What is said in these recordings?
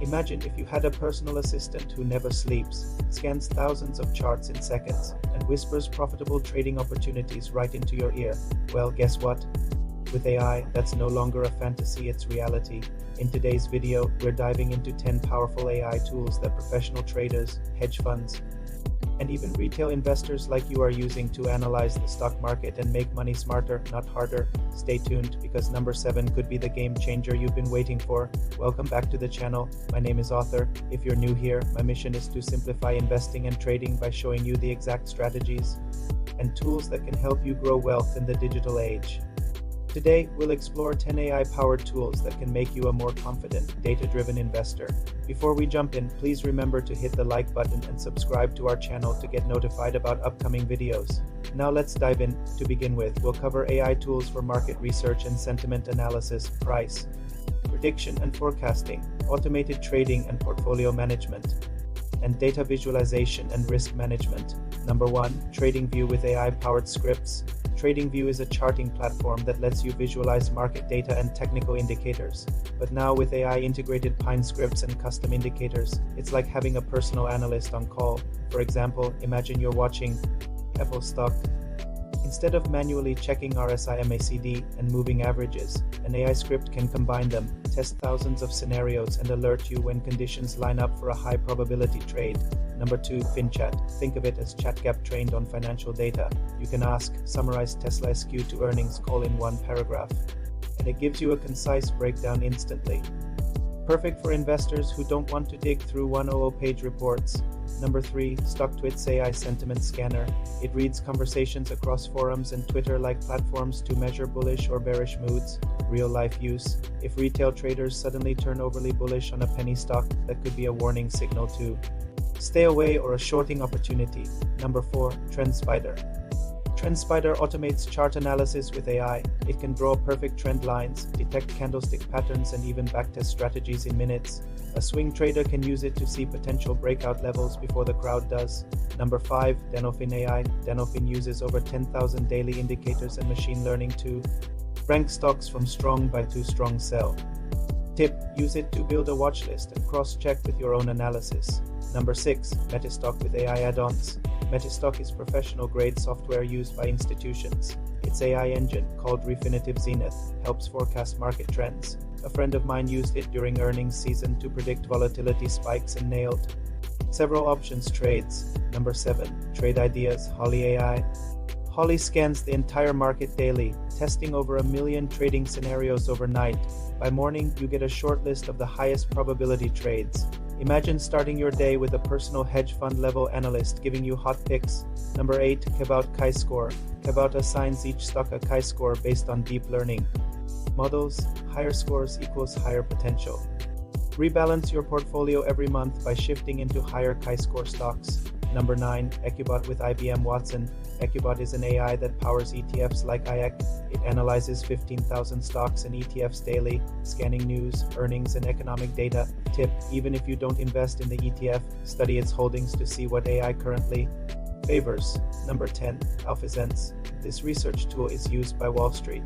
Imagine if you had a personal assistant who never sleeps, scans thousands of charts in seconds, and whispers profitable trading opportunities right into your ear. Well, guess what? With AI, that's no longer a fantasy, it's reality. In today's video, we're diving into 10 powerful AI tools that professional traders, hedge funds, and even retail investors like you are using to analyze the stock market and make money smarter, not harder. Stay tuned, because number 7 could be the game changer you've been waiting for. Welcome back to the channel. My name is Arthur. If you're new here, my mission is to simplify investing and trading by showing you the exact strategies and tools that can help you grow wealth in the digital age. Today, we'll explore 10 AI-powered tools that can make you a more confident, data-driven investor. Before we jump in, please remember to hit the like button and subscribe to our channel to get notified about upcoming videos. Now let's dive in. To begin with, we'll cover AI tools for market research and sentiment analysis, price prediction and forecasting, automated trading and portfolio management, and data visualization and risk management. Number 1, TradingView with AI-powered scripts. TradingView is a charting platform that lets you visualize market data and technical indicators. But now with AI-integrated Pine scripts and custom indicators, it's like having a personal analyst on call. For example, imagine you're watching Apple stock. Instead of manually checking RSI, MACD, and moving averages, an AI script can combine them, test thousands of scenarios, and alert you when conditions line up for a high-probability trade. Number 2, FinChat. Think of it as ChatGPT trained on financial data. You can ask, summarize Tesla SQ to earnings call in one paragraph, and it gives you a concise breakdown instantly. Perfect for investors who don't want to dig through 100-page reports. Number 3, StockTwit's AI Sentiment Scanner. It reads conversations across forums and Twitter-like platforms to measure bullish or bearish moods. Real-life use. If retail traders suddenly turn overly bullish on a penny stock, that could be a warning signal to stay away or a shorting opportunity. Number 4, TrendSpider. TrendSpider automates chart analysis with AI. It can draw perfect trend lines, detect candlestick patterns, and even backtest strategies in minutes. A swing trader can use it to see potential breakout levels before the crowd does. Number 5, Danelfin AI. Danelfin uses over 10,000 daily indicators and machine learning to rank stocks from strong buy to strong sell. Tip: use it to build a watch list and cross-check with your own analysis. Number 6, MetaStock with AI add-ons. MetaStock is professional-grade software used by institutions. Its AI engine, called Refinitiv Zenith, helps forecast market trends. A friend of mine used it during earnings season to predict volatility spikes and nailed several options trades. Number 7, Trade Ideas, Holly AI. Holly scans the entire market daily, testing over 1 million trading scenarios overnight. By morning, you get a short list of the highest probability trades. Imagine starting your day with a personal hedge fund level analyst giving you hot picks. Number 8, Kavout Chi-Score. Kavout assigns each stock a chi-score based on deep learning models. Higher scores equals higher potential. Rebalance your portfolio every month by shifting into higher chi-score stocks. Number 9, EquBot with IBM Watson. EquBot is an AI that powers ETFs like IEC. It analyzes 15,000 stocks and ETFs daily, scanning news, earnings, and economic data. Tip: even if you don't invest in the ETF, study its holdings to see what AI currently favors. Number 10, AlphaSense. This research tool is used by Wall Street.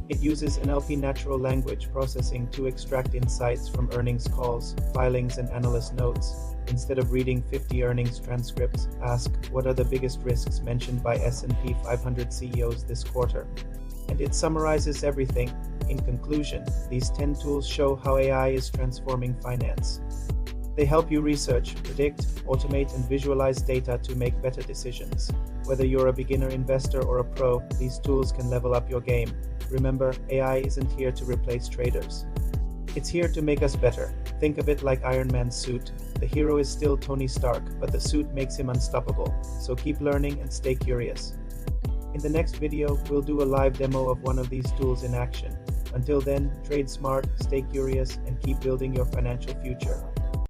It uses NLP, natural language processing, to extract insights from earnings calls, filings, and analyst notes. Instead of reading 50 earnings transcripts, ask, what are the biggest risks mentioned by S&P 500 CEOs this quarter? And it summarizes everything. In conclusion, these 10 tools show how AI is transforming finance. They help you research, predict, automate, and visualize data to make better decisions. Whether you're a beginner investor or a pro, these tools can level up your game. Remember, AI isn't here to replace traders. It's here to make us better. Think of it like Iron Man's suit. The hero is still Tony Stark, but the suit makes him unstoppable. So keep learning and stay curious. In the next video, we'll do a live demo of one of these tools in action. Until then, trade smart, stay curious, and keep building your financial future.